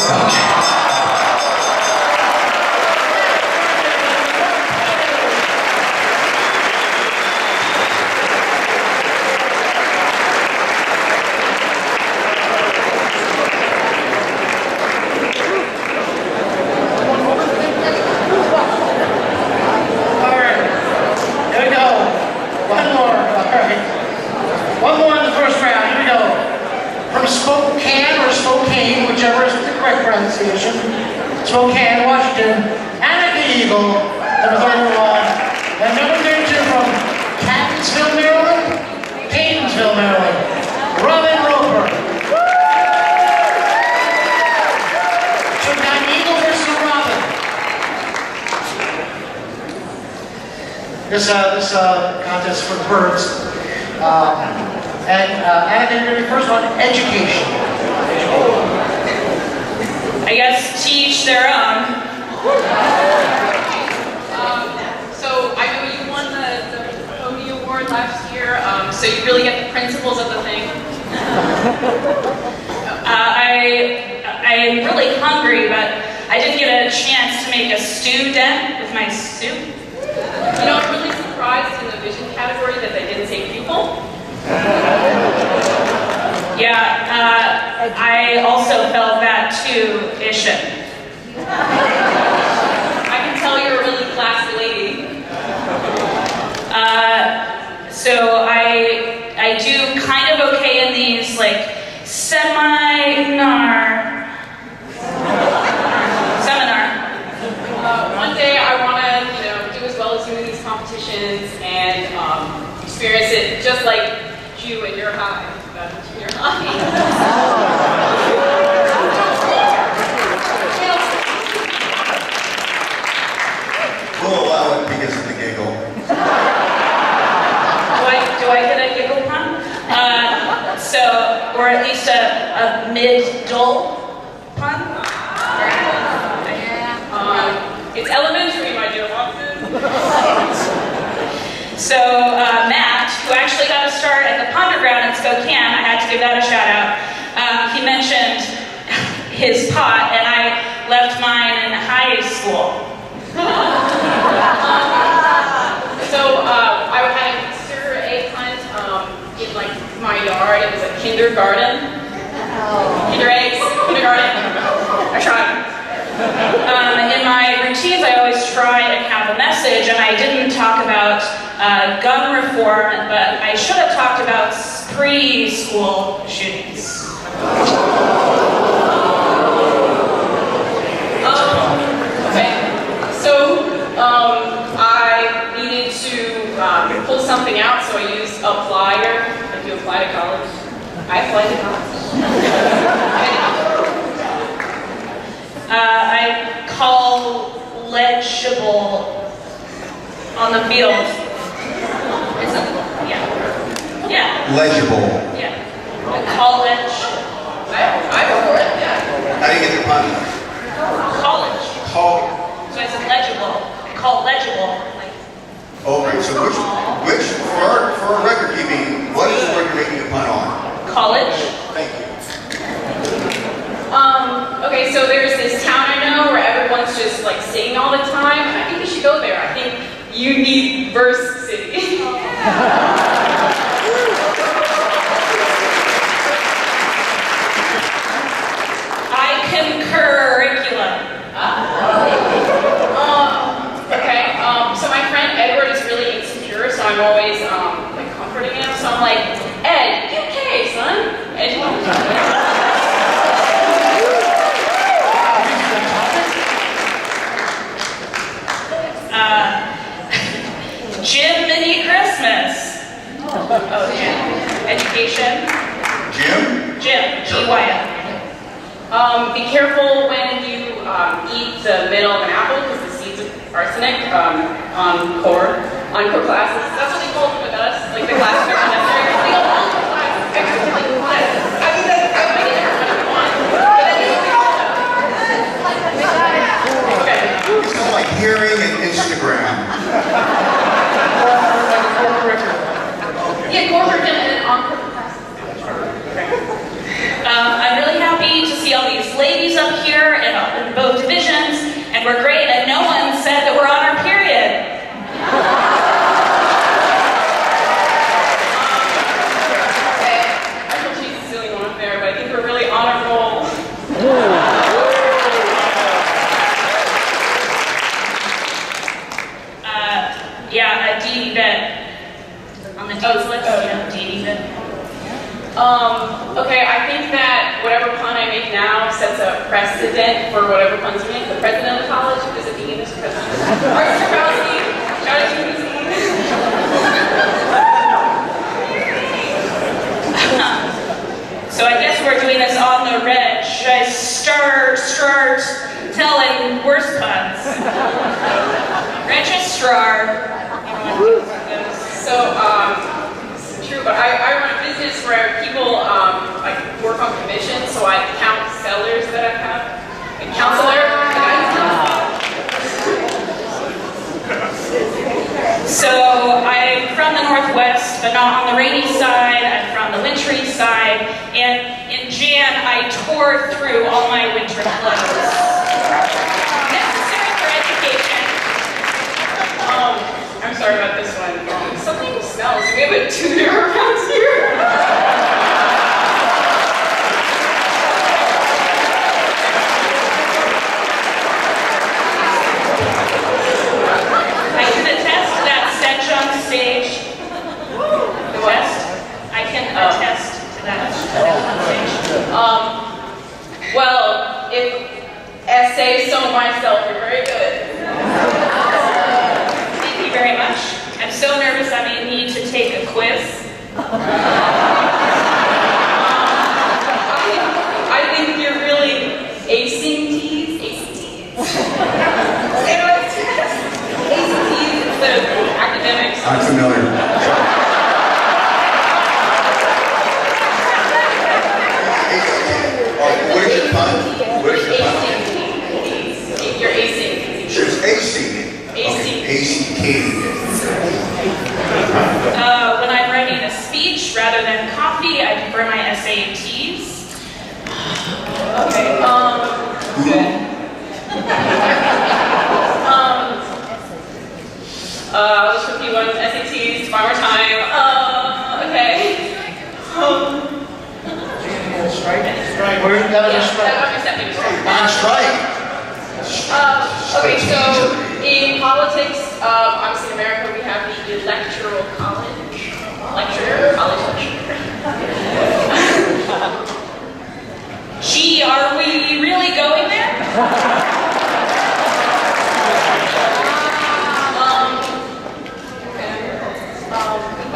Speaker 2: Spokane, Washington, Anna the Eagle, number 31, and number 32 from Catonsville, Maryland, Catonsville, Maryland, Robin Roper. So we've got Eagle versus Robin. This contest for the birds. Anna, you're going to be first on education.
Speaker 14: I guess to each their own. So I know you won the Pony Award last year, so you really get the principles of the thing. I'm really hungry, but I didn't get a chance to make a stew dent with my soup. You know, I'm really surprised in the vision category that they didn't say pupil. Yeah, I also felt that too, Ishan. I can tell you're a really classy lady. So I do kind of okay in these, like, seminar. One day I want to, do as well as you in these competitions and experience it just like you in your high.
Speaker 3: We'll allow it because of the giggle.
Speaker 14: Do I get a giggle pun? Or at least a mid-dull pun? It's elementary, my dear Watson. So Matt, who actually got a start at the Ponderground in Spokane, I had to give that a shout out. He mentioned his pot, and I left mine in high school. I had a Easter egg hunt in my yard. It was a kindergarten. Kindergarten. I tried. In my routines, I always try and have a message, and I didn't talk about gun reform, but I should have talked about preschool shootings. Okay, so I needed to pull something out, so I used a flyer. If you apply to college, I applied to college. I call legible on the field. Yeah.
Speaker 3: Legible.
Speaker 14: Yeah. College. I go for it, yeah.
Speaker 3: How do you get the pun?
Speaker 14: College. So I said legible. I call legible.
Speaker 3: Okay, so which for our record keeping, what is the word you're making a pun on?
Speaker 14: College.
Speaker 3: Thank you.
Speaker 14: Okay, so there's this town I know where everyone's just singing all the time. I think you should go there. I think you need Verse City. I concur curriculum. Okay, so my friend Edward is really insecure, so I'm always comforting him. So I'm like, Ed, you okay, son? Ed, Jiminy Christmas. Oh, Jim. Education.
Speaker 3: Jim?
Speaker 14: Jim. G-Y-M.
Speaker 7: Be careful when you eat the middle of an apple because the seeds of arsenic on core classes. That's what they call it with us, like the class fiction. That's very they go on core classes. I mean, that's I might get everyone if you want, but that is what they call them. Okay.
Speaker 3: This is like hearing and Instagram.
Speaker 7: Yeah, core curriculum and on-core classes.
Speaker 14: I'm really happy to see all these ladies up here in both divisions, and we're great, and no one said that we're on our period.
Speaker 7: I know she's silly one there, but I think we're really on our roll. Yeah, a DD vet. On the D's list, DD vet. Okay, I think that whatever pun I make now sets a precedent for whatever puns we make. The president of the college, is it dean, is president? Arts Strabowski, shout out to you, So I guess we're doing this on the red. Should I start telling worse puns? Registrar. So, true, but I run a business where people like work on commission, so I count sellers that I have. A counselor. So I'm from the Northwest, but not on the rainy side. I'm from the wintry side, and in Jan I tore through all my winter clothes. Necessary for education. I'm sorry about this one. Something smells. Do we have a tutor around here? I can attest to that stench on stage. I can attest to that stench on stage. Well, if essay so myself, you're very good. Thank you very much. I'm so nervous I may need to take a quiz. I think you're really acing T's. ACTs instead of academics.
Speaker 3: I'm familiar. What is your pun? What is your pun?
Speaker 7: You're acing.
Speaker 3: She's acing. ACT.
Speaker 14: When I'm writing a speech, rather than coffee, I prefer my SATs.
Speaker 7: Okay, good. I'll just repeat one SATs one more time. Okay.
Speaker 2: Strike. We're gonna strike.
Speaker 3: On strike.
Speaker 7: Okay, so in politics, obviously in America, we have the electoral college. College lecturer. Gee, are we really going there?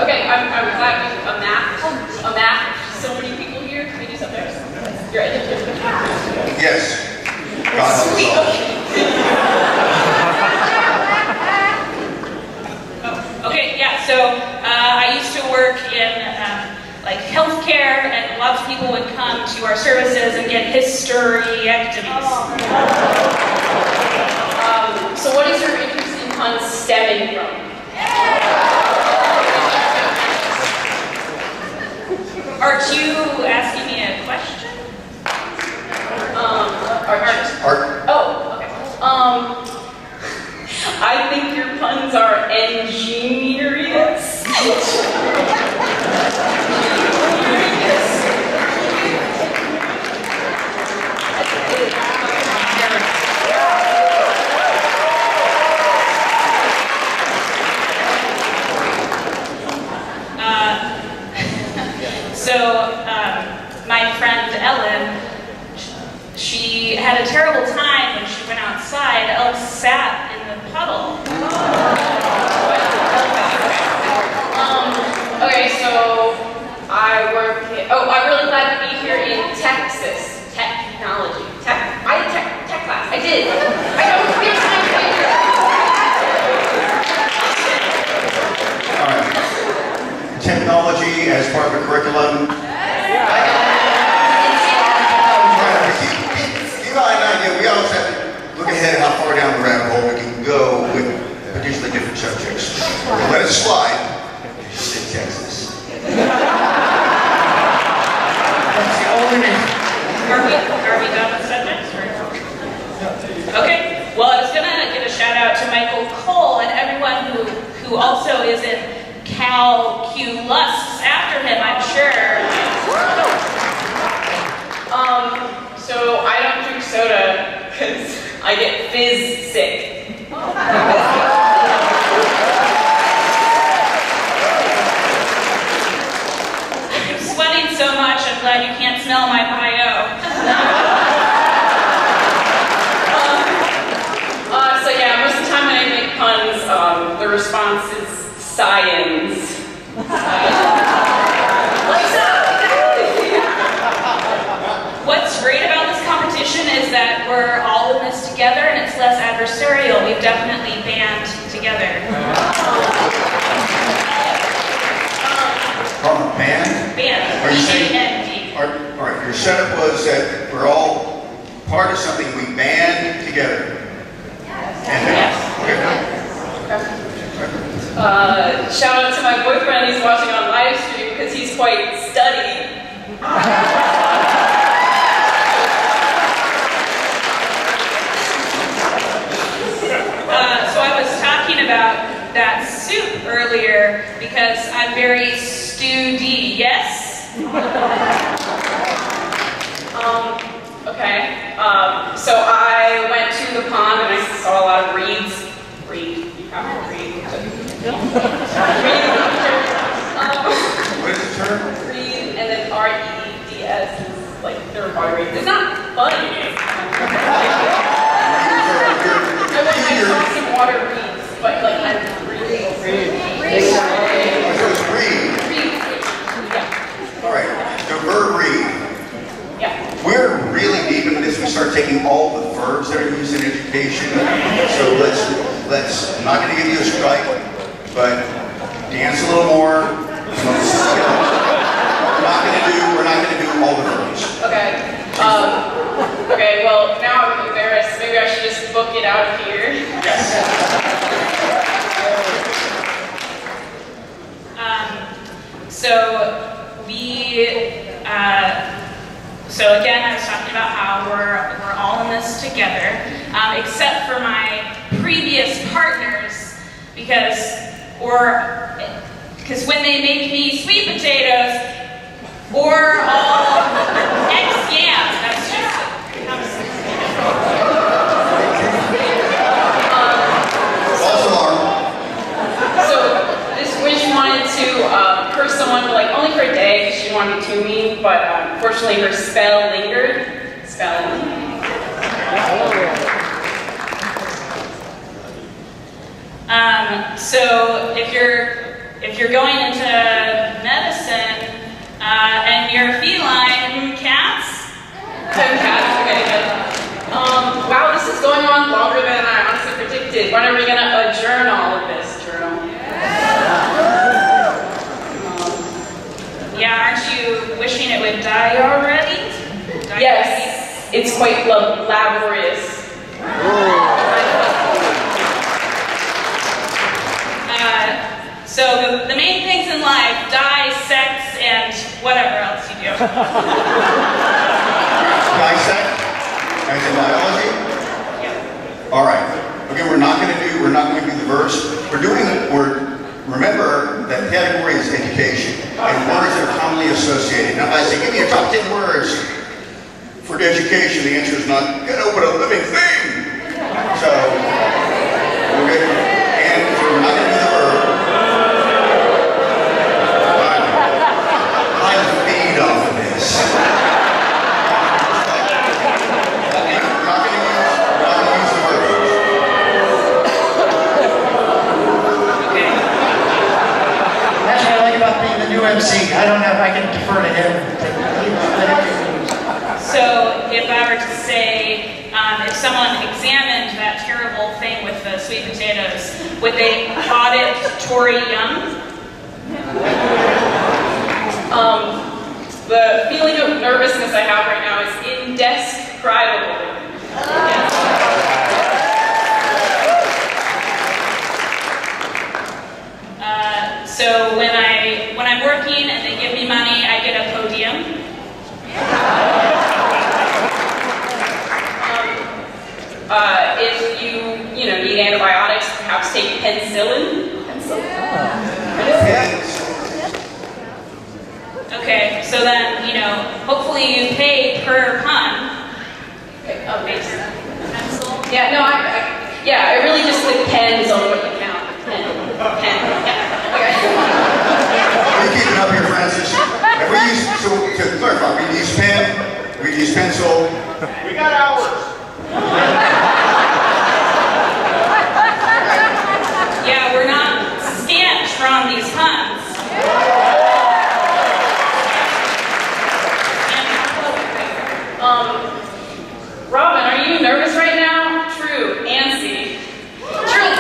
Speaker 7: Okay, I'm glad we a math. So many people here. Can we do something else? You're educated.
Speaker 3: Yes. God help us all.
Speaker 14: Okay, yeah, so I used to work in like healthcare, and lots of people would come to our services and get hysterectomies.
Speaker 7: So what is your interest in puns stemming from?
Speaker 14: Aren't you asking me a question?
Speaker 3: Art.
Speaker 7: Oh, okay. I think your puns are ingenious.
Speaker 14: My friend Ellen, she had a terrible time when she went outside. Elle sat in the puddle.
Speaker 7: Okay, so I'm really glad to be here in Texas. Technology.
Speaker 3: a slide. Houston, Texas.
Speaker 2: That's the only reason.
Speaker 14: Are we done with subjects? Okay. Well, I was gonna give a shout out to Michael Cole and everyone who also is in Calculus after him, I'm sure.
Speaker 7: So I don't drink soda because I get fizz sick.
Speaker 14: I'm sweating so much, I'm glad you can't smell my bio.
Speaker 7: So yeah, most of the time when I make puns, the response is science.
Speaker 14: What's great about this competition is that we're all in this together and it's less adversarial. We've definitely band together.
Speaker 3: Band?
Speaker 14: Band.
Speaker 3: Are you saying?
Speaker 14: B-A-N-D.
Speaker 3: All right, your setup was that we're all part of something, we band together.
Speaker 14: Yes.
Speaker 7: Shout out to my boyfriend, he's watching on live stream because he's quite studied.
Speaker 14: So I was talking about that soup earlier because I'm very stew-y, yes?
Speaker 7: Okay. So I went to the pond and I saw a lot of reeds. Reed. You have to read.
Speaker 3: What is the term?
Speaker 7: Reed and then R-E-D-S is like they're water reeds. It's not funny. I saw some water reeds, but like I'm reading. Reed.
Speaker 3: All right, the verb read.
Speaker 7: Yeah.
Speaker 3: We're really deep into this. We start taking all the verbs that are used in education. So let's. I'm not going to give you a strike, but dance a little more. We're not going to do all the verbs.
Speaker 7: Okay. Okay. Well, now I'm embarrassed. Maybe I should just book it out of here.
Speaker 3: Yes.
Speaker 14: So again, I was talking about how we're all in this together, except for my previous partners, because when they make me sweet potatoes or all ex-yams, that's just
Speaker 7: So this witch wanted to curse someone, but like only for a day. She wanted to be too mean, but unfortunately her spell lingered.
Speaker 14: So if you're going into medicine and you're feline, cats.
Speaker 7: Okay, good. Wow, this is going on longer than I honestly predicted. When are we gonna adjourn all of this, journal?
Speaker 14: Yeah, aren't you wishing it would die already?
Speaker 7: Yes, it's quite laborious.
Speaker 14: So the main things in life, die, sex, and whatever else you do.
Speaker 3: Dissect? As in biology?
Speaker 14: Yeah.
Speaker 3: All right. Again, we're not going to do the verbs. Remember that category is education, and words are commonly associated. Now, if I say, give me your top 10 words for education, the answer is not going to open a living thing. So, we're going to, and so we're not going to do the verb. I feed off of this. We're not going to use the verb.
Speaker 2: That's what I like about being the new MC. I don't have, I can defer to him.
Speaker 14: So if I were to say, if someone examined that terrible thing with the sweet potatoes, would they audit Tori Young?
Speaker 7: The feeling of nervousness I have right now is indescribable.
Speaker 14: So when I'm working and they give me money, I get a podium. If you need antibiotics, perhaps take penicillin. Okay, so then, hopefully you pay per pun. Okay, pencil.
Speaker 7: Yeah, no, it really just depends on what you count. Pen. Yeah. Okay.
Speaker 3: Are you keeping up here, Francis? If we use, to clarify, we use pen, we use pencil.
Speaker 9: We got hours.
Speaker 14: Yeah, we're not scant from these puns.
Speaker 7: Robin, are you nervous right now? True. Antsy. True.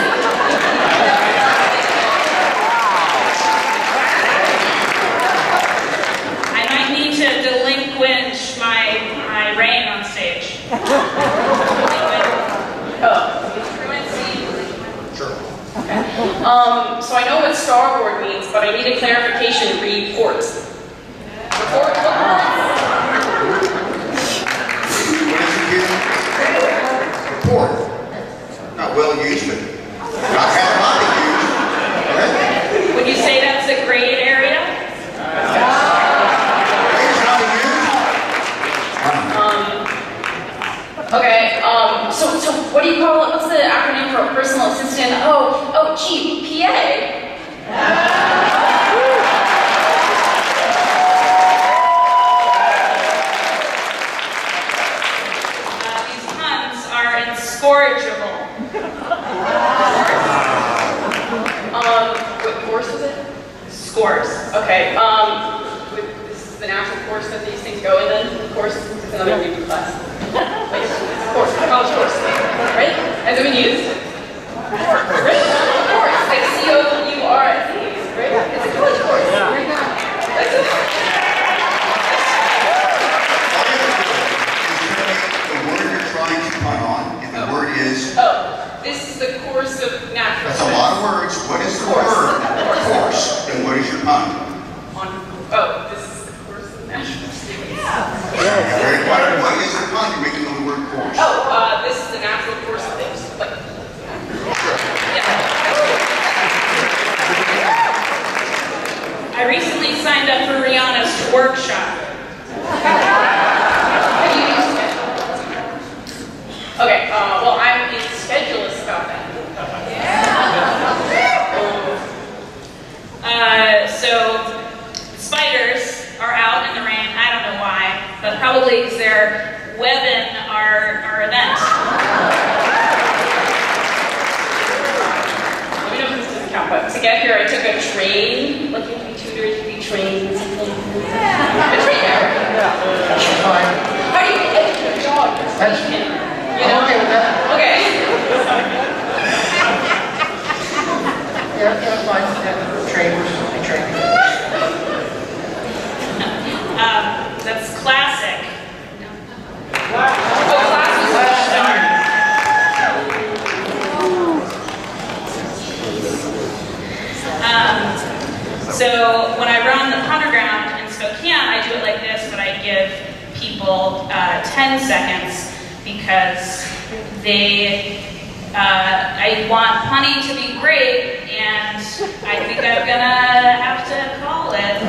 Speaker 14: I might need to delinquish my reign on stage.
Speaker 7: So I know what starboard means, but I need a clarification. Report. Report.
Speaker 3: Report. Not well used, but not categorically used. Okay?
Speaker 14: Would you say that's a grade area?
Speaker 7: Okay, so what do you call it? What's the acronym for a personal assistant? Oh, gee, PA.
Speaker 14: These puns are incorrigible.
Speaker 7: What course is it?
Speaker 14: Scores.
Speaker 7: Okay, this is the natural course that these things go in then? Of course, it's another UB class. Wait, course, college course, right? Has it been used? Course, right? Course, like C-O-U-R-S-E, right? It's a college course. Yeah. That's it.
Speaker 3: The word you're trying to pun on, and the word is...
Speaker 7: Oh, this is the course of natural.
Speaker 3: That's a lot of words. What is the word? Course. And what is your pun?
Speaker 7: This is the course of natural studies.
Speaker 3: Very quiet. What is the pun? You're making on the word course.
Speaker 7: This is the natural course of things.
Speaker 14: I recently signed up for Rihanna's workshop.
Speaker 7: Have you used it? Okay, well, I'm in schedulist about that.
Speaker 14: So spiders are out in the rain. I don't know why, but probably because they're webbing our event.
Speaker 7: Let me know if this doesn't count, but to get here, I took a train. Like, you have to be tutored to be trained. A train hour.
Speaker 2: That's fine.
Speaker 7: How do you educate a dog?
Speaker 2: That's, I'm okay with that.
Speaker 7: Okay.
Speaker 2: Yeah, that's fine. Trainers.
Speaker 14: That's classic. So when I run the Underground in Spokane, I do it like this, but I give people 10 seconds because I want punny to be great, and I think I'm gonna have to call it.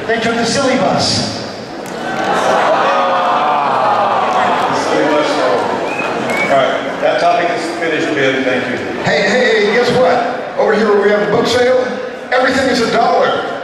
Speaker 2: They took the silly bus.
Speaker 15: Alright, that topic is finished, Ben, thank you.
Speaker 16: Hey, guess what? Over here where we have a book sale, everything is $1.